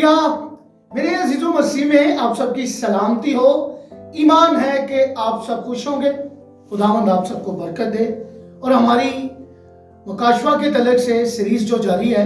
شکریہ میرے عزیزو مسیح میں آپ سب کی سلامتی ہو. ایمان ہے کہ آپ سب خوش ہوں گے. خداوند آپ سب کو برکت دے. اور ہماری مکاشفہ کے تعلق سے سیریز جو جاری ہے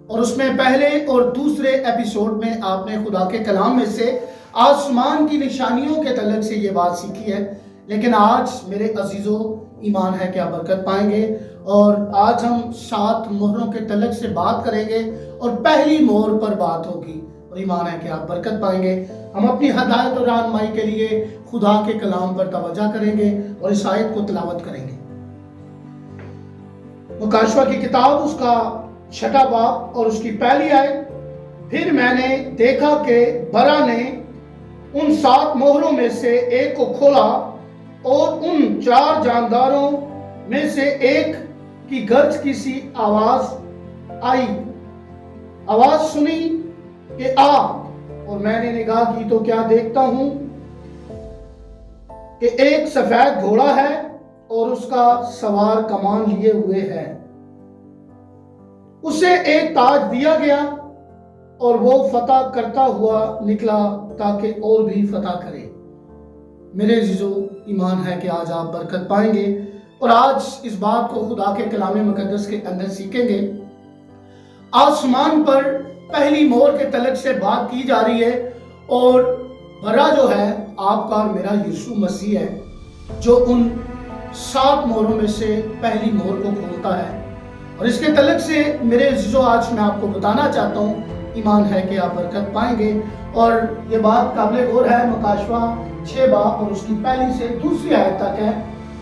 اور اس میں پہلے اور دوسرے ایپیسوڈ میں آپ نے خدا کے کلام میں سے آسمان کی نشانیوں کے تعلق سے یہ بات سیکھی ہے. لیکن آج میرے عزیزو ایمان ہے کہ آپ برکت پائیں گے. اور آج ہم 7 مہروں کے تعلق سے بات کریں گے اور پہلی مہر پر بات ہوگی اور ایمان ہے کہ آپ برکت پائیں گے. ہم اپنی ہدایت اور رہنمائی کے لیے خدا کے کلام پر توجہ کریں گے اور اس آیت کو تلاوت کریں گے. مکاشفہ کی کتاب اس کا 6واں باب اور اس کی پہلی آیت. پھر میں نے دیکھا کہ برا نے ان 7 مہروں میں سے ایک کو کھولا اور ان 4 جانداروں میں سے ایک کی گرج کی سی آواز آئی. آواز سنی کہ آ. اور میں نے نگاہ کی تو کیا دیکھتا ہوں کہ ایک سفید گھوڑا ہے اور اس کا سوار کمان لیے ہوئے ہے. اسے ایک تاج دیا گیا اور وہ فتح کرتا ہوا نکلا تاکہ اور بھی فتح کرے. میرے عزیزو ایمان ہے کہ آج آپ برکت پائیں گے اور آج اس بات کو خدا کے کلام مقدس کے اندر سیکھیں گے. آسمان پر پہلی مہر کے تعلق سے بات کی جا رہی ہے اور برا جو ہے آپ کا اور میرا یسوع مسیح ہے جو ان 7 مہروں میں سے پہلی مہر کو کھولتا ہے. اور اس کے تعلق سے میرے عزیزو آج میں آپ کو بتانا چاہتا ہوں. ایمان ہے کہ آپ برکت پائیں گے اور یہ بات قابل غور ہے. مکاشفہ 6 باب اور اس کی پہلی سے دوسری آیت تک ہے.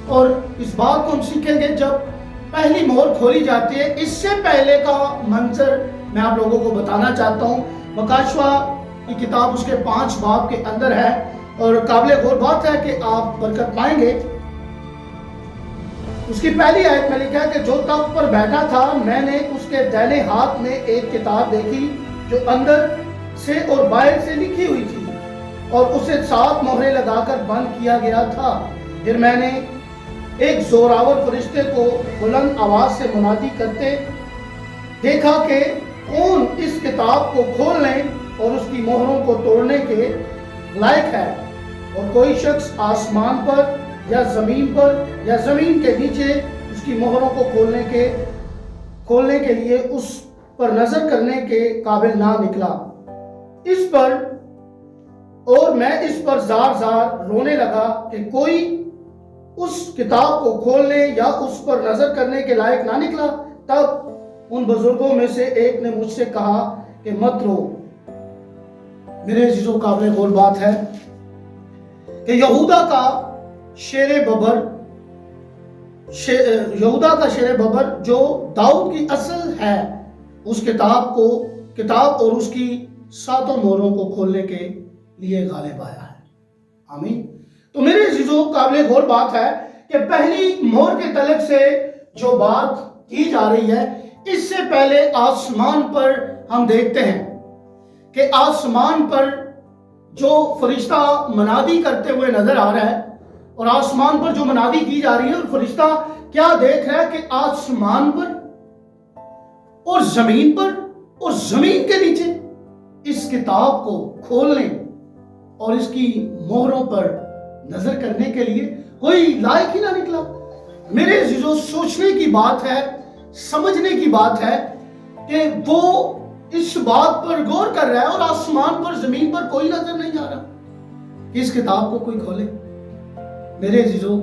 اور اس بات کو ہم سیکھیں گے جب پہلی مہر کھولی جاتی ہے. اس سے پہلے کا منظر میں آپ لوگوں کو بتانا چاہتا ہوں. مکاشفہ کی کتاب اس کے 5 باب کے اندر ہے اور قابل غور بات ہے کہ آپ برکت پائیں گے. اس کی پہلی آیت میں لکھا ہے کہ جو تخت پر بیٹھا تھا میں نے اس کے دائنے ہاتھ میں ایک کتاب دیکھی جو اندر سے اور باہر سے لکھی ہوئی تھی اور اسے 7 مہریں لگا کر بند کیا گیا تھا. پھر میں نے ایک زوراور فرشتے کو بلند آواز سے منادی کرتے دیکھا کہ کون اس کتاب کو کھولنے اور اس کی مہروں کو توڑنے کے لائق ہے. اور کوئی شخص آسمان پر یا زمین پر یا زمین کے نیچے اس کی مہروں کو کھولنے کے لیے اس پر نظر کرنے کے قابل نہ نکلا. اس پر اور میں اس پر زار زار رونے لگا کہ کوئی اس کتاب کو کھولنے یا اس پر نظر کرنے کے لائق نہ نکلا. تب ان بزرگوں میں سے ایک نے مجھ سے کہا کہ مت رو. میرے عزیزوں قابل غور بات ہے کہ یہودا کا شیر ببر جو داؤد کی اصل ہے اس کتاب اور اس کی 7 مہروں کو کھولنے کے لیے غالب آیا ہے. آمین. تو میرے عزیزوں قابل غور بات ہے کہ پہلی مہر کے تعلق سے جو بات کی جا رہی ہے اس سے پہلے آسمان پر ہم دیکھتے ہیں کہ آسمان پر جو فرشتہ منادی کرتے ہوئے نظر آ رہا ہے اور آسمان پر جو منادی کی جا رہی ہے اور فرشتہ کیا دیکھ رہا ہے کہ آسمان پر اور زمین پر اور زمین کے نیچے اس کتاب کو کھولنے اور اس کی مہروں پر نظر کرنے کے لیے کوئی لائق ہی نہ نکلا. میرے عزیزوں سوچنے کی بات ہے, سمجھنے کی بات ہے کہ وہ اس بات پر غور کر رہا ہے اور آسمان پر زمین پر کوئی نظر نہیں آ رہا کہ اس کتاب کو کوئی کھولے. میرے عزیزوں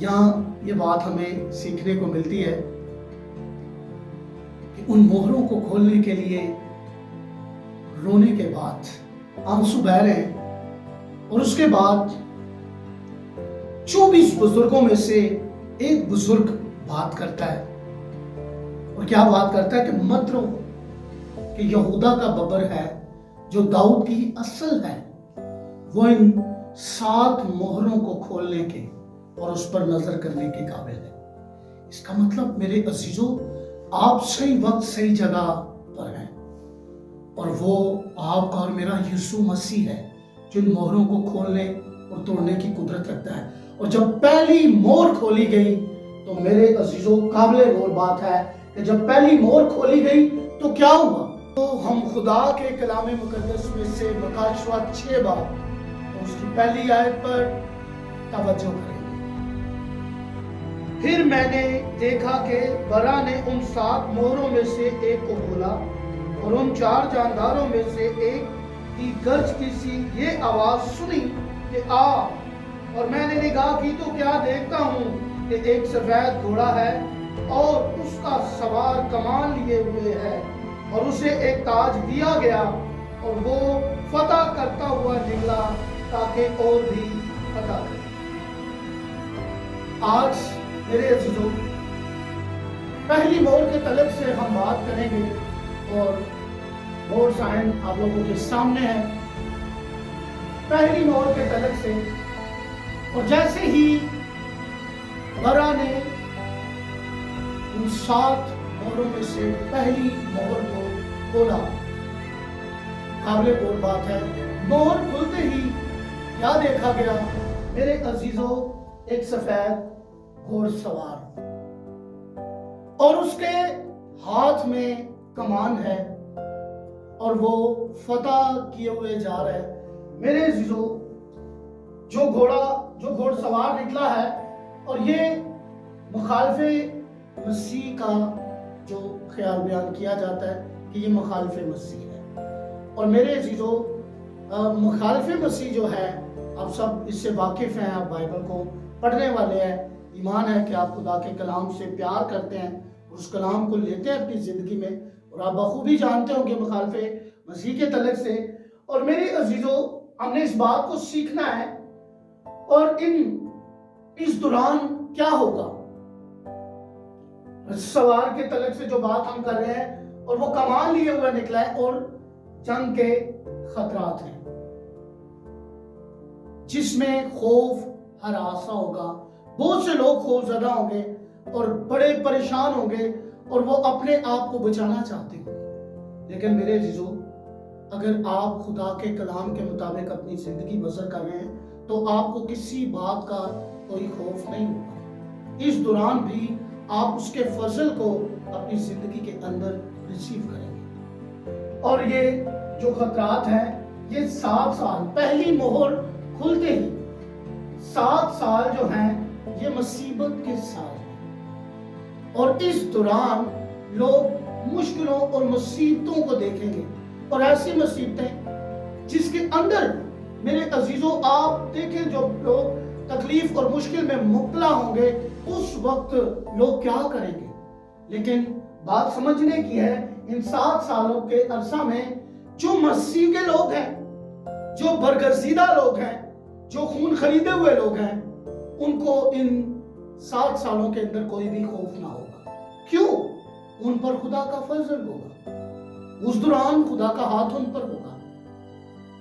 یہاں یہ بات ہمیں سیکھنے کو ملتی ہے کہ ان مہروں کو کھولنے کے لیے رونے کے بعد آنسو بہہ رہے ہیں اور اس کے بعد 24 بزرگوں میں سے ایک بزرگ بات کرتا ہے. اور کیا بات کرتا ہے کہ مت رو کہ یہودا کا ببر ہے جو داؤد کی اصل ہے وہ ان 7 مہروں کو کھولنے کے اور اس پر نظر کرنے کے قابل ہے. اس کا مطلب میرے عزیزوں آپ صحیح وقت صحیح جگہ پر ہیں اور وہ آپ کا اور میرا یسوع مسیح ہے جو ان مہروں کو کھولنے اور توڑنے کی قدرت رکھتا ہے. اور جب پہلی مہر کھولی گئی تو میرے عزیزوں قابل غور بات ہے کہ جب پہلی مہر کھولی گئی تو کیا ہوا تو ہم خدا کے کلام مقدس میں سے مکاشفہ 6 باب اور اس کی پہلی آیت پر توجہ کریں گے۔ پھر میں نے دیکھا کہ برا نے ان 7 مہروں میں سے ایک کو کھولا اور ان 4 جانداروں میں سے ایک کی گرج کی سی یہ آواز سنی کہ آ، اور میں نے نگاہ کی تو کیا دیکھتا ہوں کہ ایک سفید گھوڑا ہے اور اس کا سوار کمان لیے ہوئے ہے اور اسے ایک تاج دیا گیا اور وہ فتح کرتا ہوا نکلا تاکہ اور بھی فتح کرے۔ آج میرے عزیزوں پہلی مہر کے تعلق سے ہم بات کریں گے اور مہر سائن آپ لوگوں کے سامنے ہے پہلی مہر کے تعلق سے۔ اور جیسے ہی برا نے ان 7 مہروں میں سے پہلی مہر کو کھولا، قابل غور بات ہے مہر کھلتے ہی کیا دیکھا گیا میرے عزیزوں؟ ایک سفید گھوڑ سوار اور اس کے ہاتھ میں کمان ہے اور وہ فتح کیے ہوئے جا رہا ہے۔ میرے عزیزوں جو گھوڑ سوار نکلا ہے اور یہ مخالف مسیح کا جو خیال بیان کیا جاتا ہے کہ یہ مخالف مسیح ہے۔ اور میرے عزیزوں مخالف مسیح جو ہے آپ سب اس سے واقف ہیں، آپ بائبل کو پڑھنے والے ہیں، ایمان ہے کہ آپ خدا کے کلام سے پیار کرتے ہیں اور اس کلام کو لیتے ہیں اپنی زندگی میں، اور آپ بخوبی جانتے ہوں گے مخالف مسیح کے تعلق سے۔ اور میرے عزیزوں ہم نے اس بات کو سیکھنا ہے اور اس دوران کیا ہوگا سوار کے تعلق سے جو بات ہم کر رہے ہیں، اور وہ کمان لیے ہوئے نکلا ہے اور جنگ کے خطرات ہیں جس میں خوف ہراساں ہوگا، بہت سے لوگ خوف زدہ ہوں گے اور بڑے پریشان ہوں گے اور وہ اپنے آپ کو بچانا چاہتے ہیں۔ لیکن میرے عزیزوں اگر آپ خدا کے کلام کے مطابق اپنی زندگی بسر کر رہے ہیں تو آپ کو کسی بات کا کوئی خوف نہیں ہوگا۔ اس دوران بھی آپ اس کے فضل کو اپنی زندگی کے اندر ریسیو کریں گے۔ اور یہ جو خطرات ہیں یہ 7 سال پہلی مہر کھلتے ہی 7 سال جو ہیں یہ مصیبت کے سال ہیں، اور اس دوران لوگ مشکلوں اور مصیبتوں کو دیکھیں گے، اور ایسی مصیبتیں جس کے اندر میرے عزیزوں آپ دیکھیں جو لوگ تکلیف اور مشکل میں مبتلا ہوں گے اس وقت لوگ کیا کریں گے۔ لیکن بات سمجھنے کی ہے ان 7 سالوں کے عرصہ میں جو مسیح کے لوگ ہیں، جو برگزیدہ لوگ ہیں، جو خون خریدے ہوئے لوگ ہیں، ان کو ان 7 سالوں کے اندر کوئی بھی خوف نہ ہوگا۔ کیوں؟ ان پر خدا کا فضل ہوگا، اس دوران خدا کا ہاتھ ان پر ہوگا۔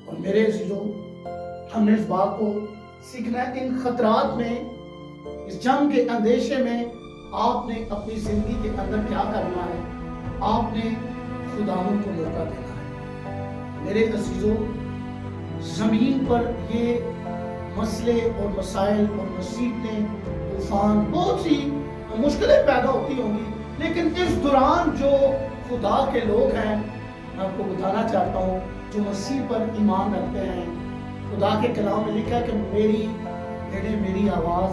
اور میرے عزیزوں ہم نے اس بات کو سیکھنا ہے، ان خطرات میں، اس جنگ کے اندیشے میں آپ نے اپنی زندگی کے اندر کیا کرنا ہے؟ آپ نے خداوند کو موقع دینا ہے۔ میرے عزیزوں زمین پر یہ مسئلے اور مسائل اور مصیبتیں، طوفان، بہت سی مشکلیں پیدا ہوتی ہوں گی، لیکن اس دوران جو خدا کے لوگ ہیں میں آپ کو بتانا چاہتا ہوں جو مسیح پر ایمان رکھتے ہیں، خدا کے کلام میں لکھا ہے کہ میری بھیڑیں میری آواز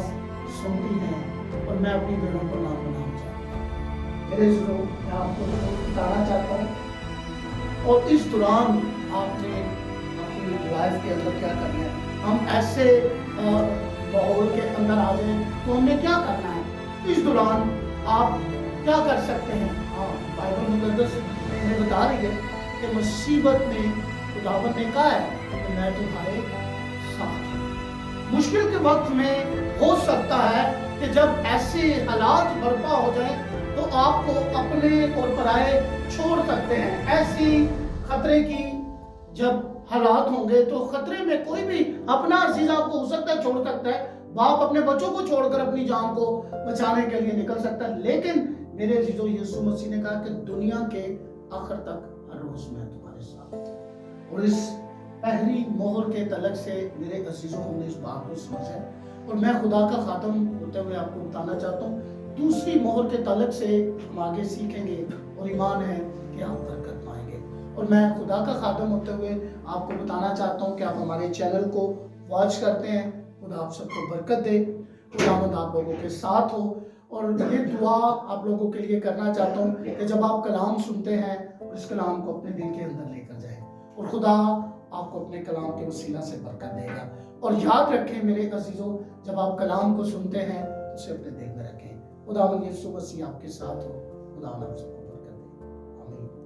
سنتی ہیں اور میں اپنی بھیڑوں پر نام بنانا چاہتا ہوں۔ میرے عزیزوں میں آپ کو بتانا چاہتا ہوں، اور اس دوران آپ نے اپنی لائف کے اندر کیا کرنا ہے۔ ہم ایسے ماحول کے اندر آ جائیں تو ہم نے کیا کرنا ہے؟ اس دوران آپ کیا کر سکتے ہیں؟ بائبل مقدس ہمیں بتا رہی ہے کہ مصیبت میں خداوند نے کہا ہے کہ میں تمہارے ساتھ ہوں۔ مشکل کے وقت میں ہو سکتا ہے کہ جب ایسے حالات برپا ہو جائیں تو آپ کو اپنے اور پرائے چھوڑ سکتے ہیں۔ ایسی خطرے کی جب حالات ہوں گے تو خطرے میں کوئی بھی اپنا عزیز آپ کو ہو سکتا ہے چھوڑ سکتا ہے، باپ اپنے بچوں کو چھوڑ کر اپنی جان کو بچانے کے لیے نکل سکتا ہے، لیکن میرے عزیزوں یسوع مسیح نے کہا کہ دنیا کے آخر تک ہر روز میں تمہارے ساتھ ہوں۔ اور اس پہلی مہر کے تعلق سے میرے عزیزوں ہم نے اس بات کو سمجھا ہے، اور میں خدا کا خاتم ہوتے ہوئے آپ کو بتانا چاہتا ہوں دوسری مہر کے تعلق سے ہم آگے سیکھیں گے، اور ایمان ہے کہ آپ برکت پائیں گے۔ اور میں خدا کا خادم ہوتے ہوئے آپ کو بتانا چاہتا ہوں کہ آپ ہمارے چینل کو واچ کرتے ہیں. خدا آپ سب کو برکت دے. خداوند آپ لوگوں کے ساتھ ہو. اور یہ دعا آپ لوگوں کے لیے کرنا چاہتا ہوں کہ جب آپ کلام سنتے ہیں اور اس کلام کو اپنے دل کے اندر لے کر جائیں اور خدا آپ کو اپنے کلام کے وسیلہ سے برکت دے گا. اور یاد رکھیں میرے عزیزوں، جب آپ کلام کو سنتے ہیں تو اسے اپنے دل میں رکھیں. خداوند یسوع مسیح آپ کے ساتھ ہو. خداوند آپ سب کو برکت دے. آمین.